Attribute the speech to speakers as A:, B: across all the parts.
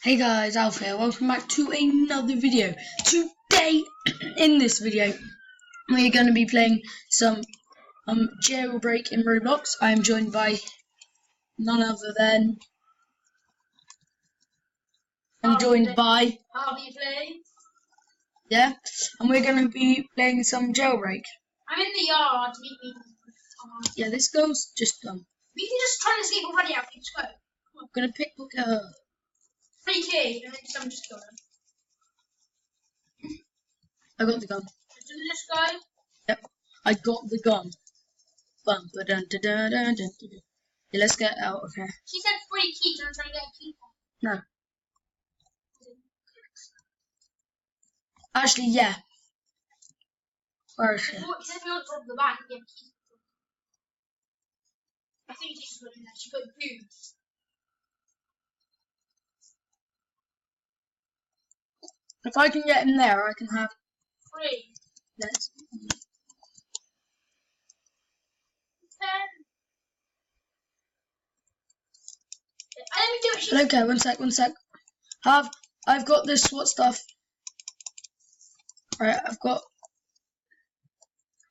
A: Hey guys, Alf here. Welcome back to another video. Today, in this video, we're going to be playing some jailbreak in Roblox. I am joined by none other than... How do you play? Yeah, and we're going to be playing some jailbreak.
B: I'm in the yard. Meet me.
A: Yeah, this girl's just
B: We can just try and escape already. Let's go.
A: I'm going to pickpocket her.
B: Free key, and then I'm just going.
A: I got the gun.
B: Just go.
A: Yep, I got the gun. Bum, ba dun dun dun dun dun. Yeah, let's get out of here.
B: She said free key, so I'm trying to get a key.
A: No. Actually, yeah. Where is she?
B: He said if you want to rob the bank, you get a key. I think she's running there. She put boobs.
A: If I can get in there, I can have...
B: Free.
A: Let's...
B: Let me do it.
A: Okay, one sec. I've got this SWAT stuff. Right, I've got...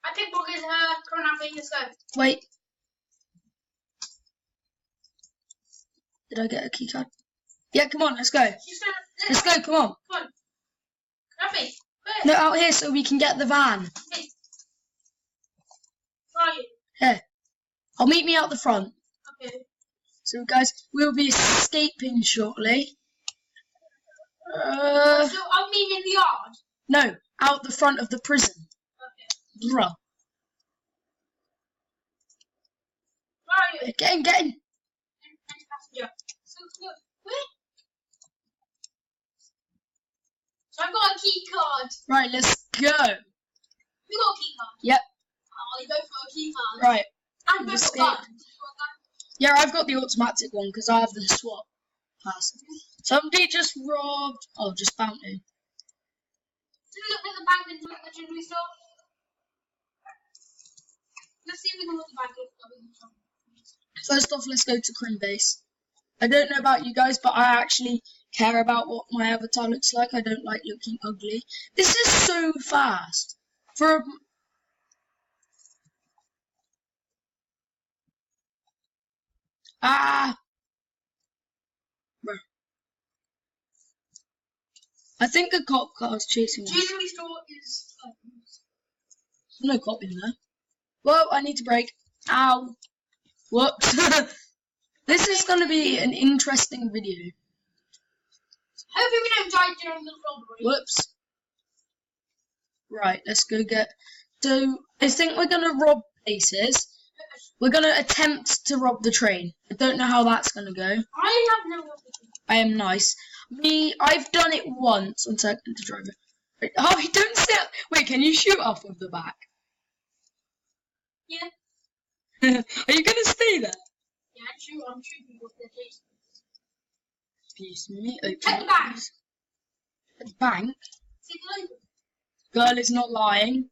B: I pickpocketed her. Come on, Alfie, let's go.
A: Wait. Did I get a key card? Yeah, come on, let's go. Let's go, come on.
B: Come on. Alfie, quick.
A: No, out here so we can get the van.
B: Hey. Where are you?
A: Here. I'll meet me out the front.
B: Okay.
A: So, guys, we'll be escaping shortly.
B: So I'll meet in the yard?
A: No, out the front of the prison.
B: Okay.
A: Bruh.
B: Where are you?
A: Get in.
B: Passenger. So, quick. So I've got a key card.
A: Right, let's go.
B: You got a key card?
A: Yep.
B: Oh, you go for a key card.
A: Right.
B: And go for a gun.
A: Yeah, I've got the automatic one because I have the SWAT pass. Somebody just robbed... Oh, just found me.
B: Should we look at the bank and look at the jewelry store? Let's see if we can look at the bank.
A: First off, let's go to Crim Base. I don't know about you guys, but I actually care about what my avatar looks like. I don't like looking ugly. This is so fast. For a... Ah! I think a cop car is chasing us.
B: Jewelry store is...
A: There's no cop in there. Whoa, I need to brake. Ow. Whoops. This is going to be an interesting video.
B: Hopefully we don't die during the robbery.
A: Whoops. Right, let's go get... So, I think we're going to rob places. We're going to attempt to rob the train. I don't know how that's going to go.
B: I have no robbery.
A: I am nice. I've done it once. 1 second to drive it. Oh, you don't say it. Wait, can you shoot off of the back?
B: Yeah.
A: Are you going to stay there?
B: Yeah, I'm shooting with the chase.
A: Excuse me. Okay.
B: Check the bank.
A: The bank?
B: See the logo?
A: Girl is not lying.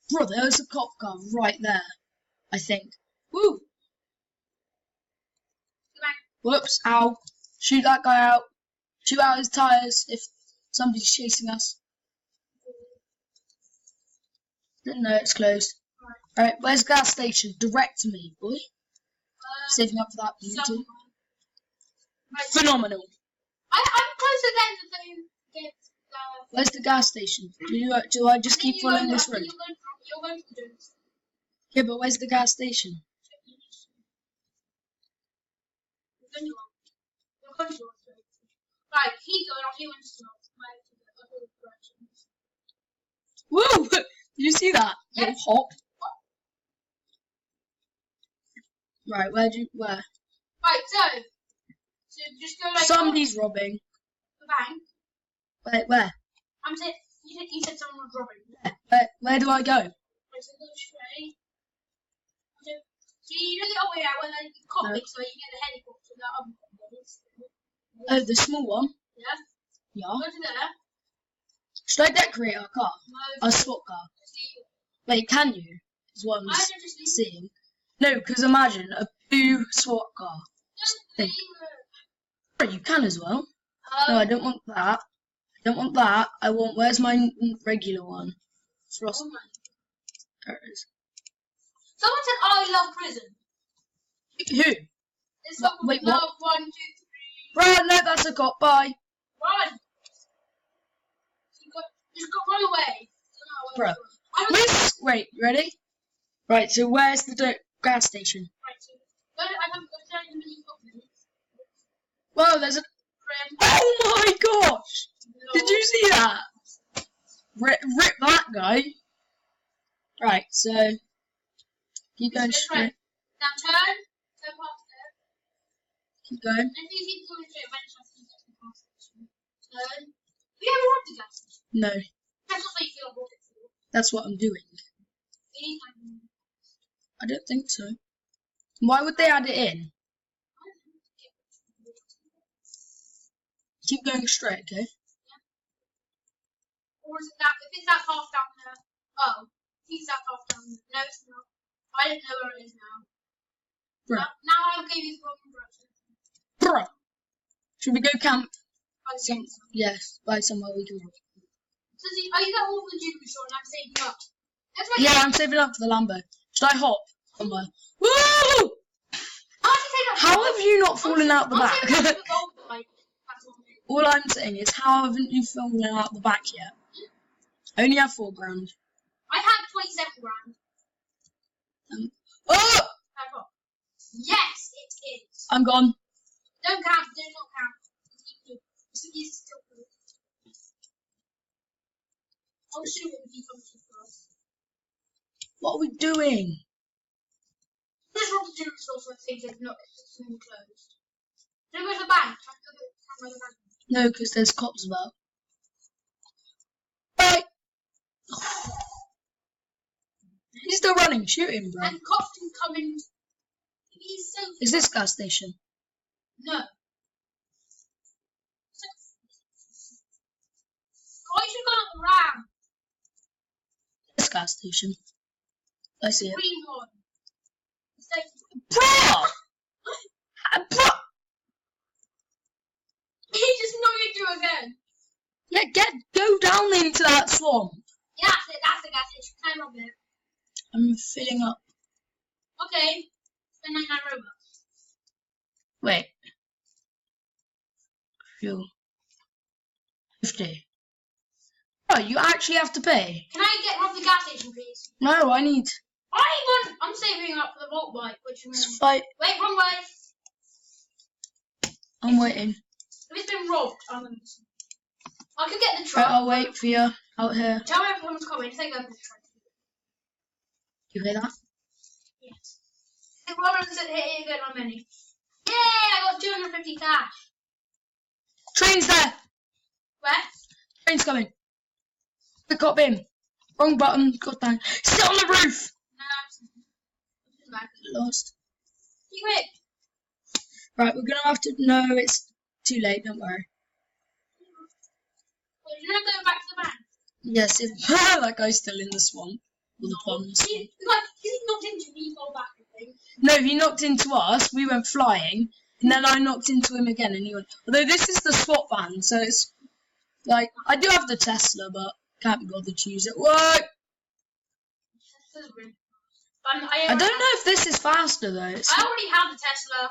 A: Bro, there's a cop car right there. I think. Woo!
B: The bank.
A: Whoops, ow. Shoot that guy out. Shoot out his tyres if somebody's chasing us. No, it's closed. Alright, where's the gas station? Direct to me, boy. Saving up for that beauty.
B: Right.
A: Phenomenal.
B: I'm closer than to get
A: Where's the gas station? Do I just keep following this road?
B: You're going to do this.
A: Yeah, but where's the gas station?
B: You're going to Right, keep going, I'll hear when to stop.
A: Woo! Did you see that?
B: Yeah.
A: Little hop. Right, where?
B: Right, so just go like
A: Somebody's robbing.
B: the bank.
A: Wait, where?
B: I'm saying you said someone was robbing.
A: Where do I go?
B: Right, so go straight. So you know the other way out where the cop is, so you get the helicopter that
A: Oh, the small one?
B: Yeah.
A: Yeah.
B: Go to there.
A: Should I decorate our car?
B: No.
A: Our SWAT car? Wait, can you? Is what I'm
B: I don't just leave
A: seeing. No, because imagine a blue SWAT car.
B: Just
A: Think.
B: leave it.
A: Bro, you can as well. No, I don't want that. I don't want that. I want. Where's my regular one? Frost.
B: Oh my.
A: There it is.
B: Someone said, I love prison.
A: Who?
B: There's someone
A: Wait,
B: love
A: what?
B: 1, 2, 3.
A: Run! No, that's a cop. Bye.
B: Run! Just go run away.
A: Bro. Wait, ready? Right, so where's the gas station?
B: Right, so I haven't got to tell you.
A: Whoa, there's a... Oh my gosh! Did you see that? Rip that guy. Right, so... Keep going straight.
B: Now turn past there.
A: Keep going.
B: And if you keep going straight, eventually you get to the gas station. Turn. Have you ever robbed a gas station?
A: No,
B: That's what you feel about it for.
A: that's what I'm doing.
B: You need
A: I don't think so. Why would they add it in? Keep going straight, okay?
B: Or is it that, if it's that path down there? Oh, he's that path down there. No, it's not. I don't know where it is now.
A: Bruh.
B: Now I'll give you the wrong direction.
A: Bruh. Should we go camp?
B: By
A: Yes, by somewhere we can walk.
B: So are you got all the jewelry store and I'm saving up? That's right.
A: Yeah, I'm saving up for the Lambo. Should I hop somewhere? Woo! How have you not fallen out the back? All I'm saying is, how haven't you fallen out the back yet? I only have 4 grand.
B: I had 27 grand.
A: Oh!
B: Yes, it is.
A: I'm gone.
B: Don't count. Do not count. He's still good. I'll shoot him if he comes too fast.
A: What are we doing?
B: Just rob the jewelry store so I think it's not closed. Don't go to the bank.
A: No, because there's cops about. Right. He's still running. Shoot him, bro.
B: And cops can come in. He's so.
A: Is this gas station?
B: No. Why should go on the ram?
A: This gas station. I see it.
B: Green one.
A: Bro! Bro!
B: He just knocked you again.
A: Yeah, go down into that swamp.
B: Yeah, that's the gas station. Climb up there.
A: I'm filling up.
B: Okay. Spend 99 Robux.
A: Wait. Fuel. 50. Oh, you actually have to pay?
B: Can I get off the gas station, please?
A: No, I need...
B: I'm saving up for the Volt bike, which
A: Let's fight.
B: Wait, wrong way.
A: I'm waiting.
B: If it's been robbed, I could get the truck.
A: Right, I'll wait for you out here.
B: Tell me if someone's coming. Just take over the truck.
A: You hear that?
B: Yes. If Robert said, hey, you get my money. Yay! I got 250 cash.
A: Train's there!
B: Where?
A: Train's coming. The cop in. Wrong button. God dang. Sit on the roof!
B: No,
A: Lost.
B: be quick.
A: Right, we're gonna have to... No, it's too late. Don't worry.
B: Well, you're not going back to the bank.
A: Yes, if that guy's still in the swamp. Or the pond.
B: He's knocked into me, fall back, I think.
A: No, he knocked into us. We went flying. And then I knocked into him again. And he went... Although this is the SWAT van, so it's... Like, I do have the Tesla, but can't be bothered to use it. What? I don't know if this is faster though.
B: I already have the Tesla.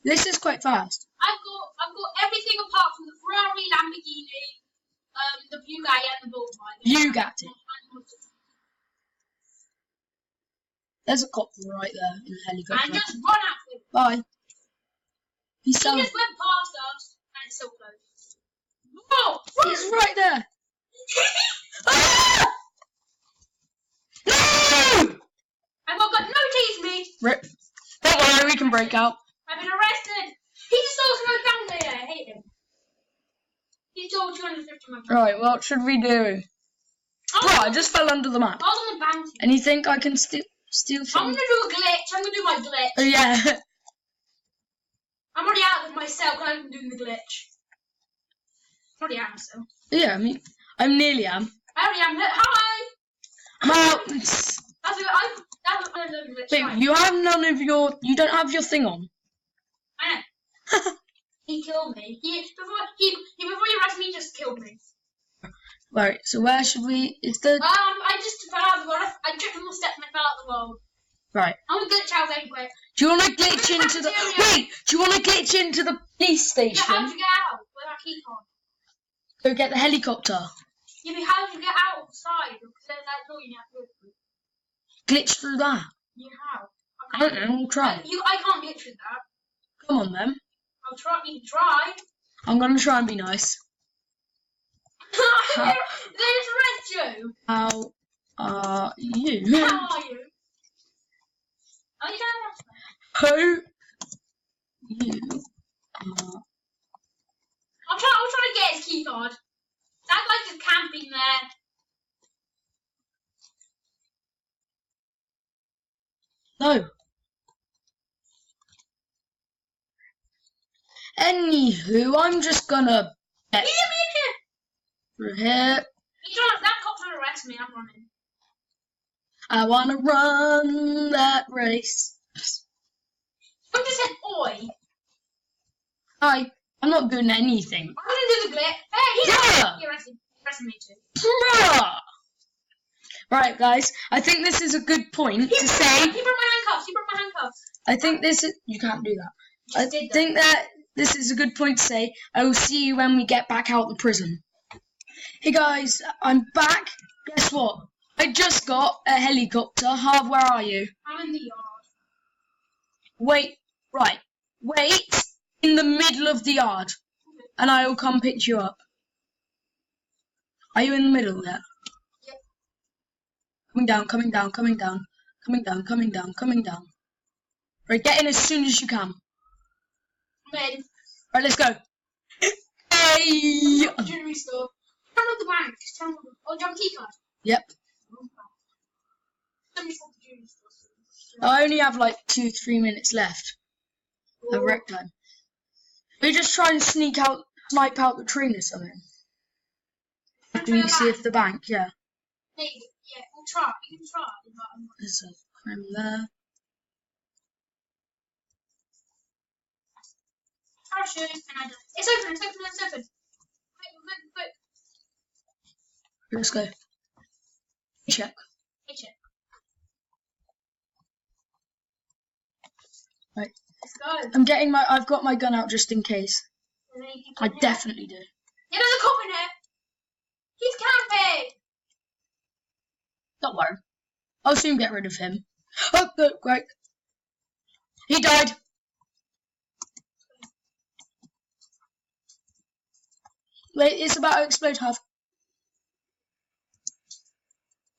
A: This is quite fast.
B: I've got everything apart from the Ferrari, Lamborghini, the Bugatti and the Volkswagen.
A: Bugatti. There's a cop right there in a helicopter.
B: And just run at him.
A: Bye. He's
B: He
A: selling.
B: just went past us and it's still closed. Whoa!
A: He's right there. Ah! No!
B: I've got no tease me.
A: Rip. Don't worry, we can break out.
B: I've been arrested. He just stole some down there. I hate him. He stole 250 my phone.
A: Right, what should we do? Bro, I just fell under the map.
B: I was on the bounty.
A: And you think I can steal
B: I'm
A: things?
B: gonna do a glitch. I'm gonna do my glitch.
A: Oh yeah.
B: I'm already out of my cell because I'm doing the glitch. I'm already out of my cell.
A: Yeah, I mean, I'm nearly am.
B: I already am. Hi!
A: I'm out.
B: That's what I'm doing the glitch.
A: Wait,
B: Right.
A: you have none of your... You don't have your thing on.
B: I know. He killed me. Before he arrested me, he just killed me.
A: Right, so where should we... Is the...
B: I just fell out of the world. I tripped on my steps and I fell out of the world.
A: Right.
B: I'm gonna glitch out anyway.
A: Do you want to glitch into the... Wait! Do you want to glitch into the police
B: Yeah,
A: station?
B: how did you get out? With that key card?
A: Go get the helicopter.
B: Yeah, but how did you get outside? Because there's that door you have to go through.
A: Glitch through that.
B: Yeah, how?
A: I don't know, we'll try.
B: I can't glitch with that.
A: Come on, then.
B: I'll try. You can try.
A: I'm going to try and be nice.
B: There's Red Joe.
A: How are you?
B: How are you? Are you down there?
A: How you are...
B: I'll try to get his key card. That's like just camping there.
A: No. Anywho, I'm just gonna get
B: Leave me in here.
A: through here.
B: That cop's trying to arrest me. I'm running.
A: I wanna run that race.
B: I just said oi.
A: I'm not doing anything.
B: I'm gonna do the glitch. Hey, he arrested me too.
A: Bruh. Right, guys. I think this is a good point to say.
B: He broke my handcuffs.
A: I think this is. You can't do that. I think that this is a good point to say. I will see you when we get back out the prison. Hey guys, I'm back. Guess what? I just got a helicopter. Harv, where are you?
B: I'm in the yard.
A: Wait, right. Wait in the middle of the yard, and I will come pick you up. Are you in the middle there?
B: Yep.
A: Coming down. Right, get in as soon as you can.
B: I'm in.
A: Right, let's go. Hey!
B: Jewelry store. Turn on the bank. Just turn on the... Oh, jump key card.
A: Yep. I only have like 2-3 minutes left of rec time. We just try and snipe out the train or something. After you see if the bank, yeah.
B: Yeah, we'll try. You can try.
A: There's a crime there.
B: Parachute, and I don't. It's open. Quick.
A: Let's go. Check. Right.
B: Let's go.
A: I've got my gun out just in case. I definitely do.
B: Yeah, there's a cop in here. He's camping.
A: Don't worry. I'll soon get rid of him. Oh, good, great. He died. Wait, it's about to explode, Harv.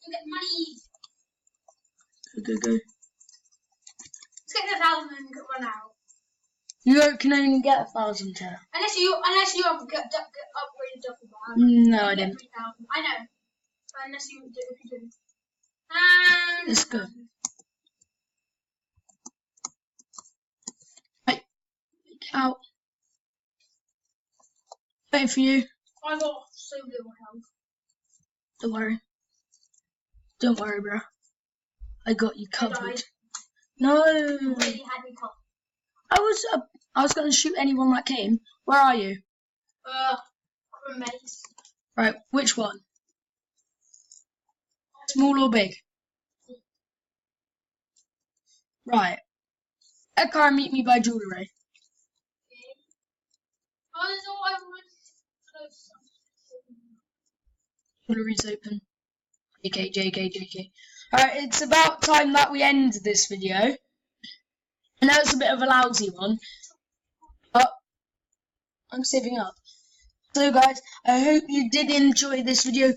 B: You get money.
A: Go.
B: Let's get the 1,000 and run out.
A: You can only get 1,000 here.
B: Unless you have upgraded duffel bag.
A: No, I didn't.
B: 3,000. I know. Unless you do, if you do.
A: Let's go. Right, get out. Waiting for you.
B: I got so little health.
A: Don't worry, bro. I got you covered. No.
B: You really had me covered.
A: I was gonna shoot anyone that came. Where are you?
B: Crewmates.
A: Right, which one? Small or big? Right. That car meet me by jewellery. Jewellery's open. JK. Alright, it's about time that we end this video. I know it's a bit of a lousy one, but I'm saving up. So guys, I hope you did enjoy this video.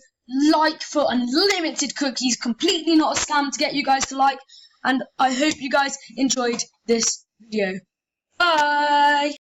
A: Like for unlimited cookies, completely not a scam to get you guys to like, and I hope you guys enjoyed this video. Bye!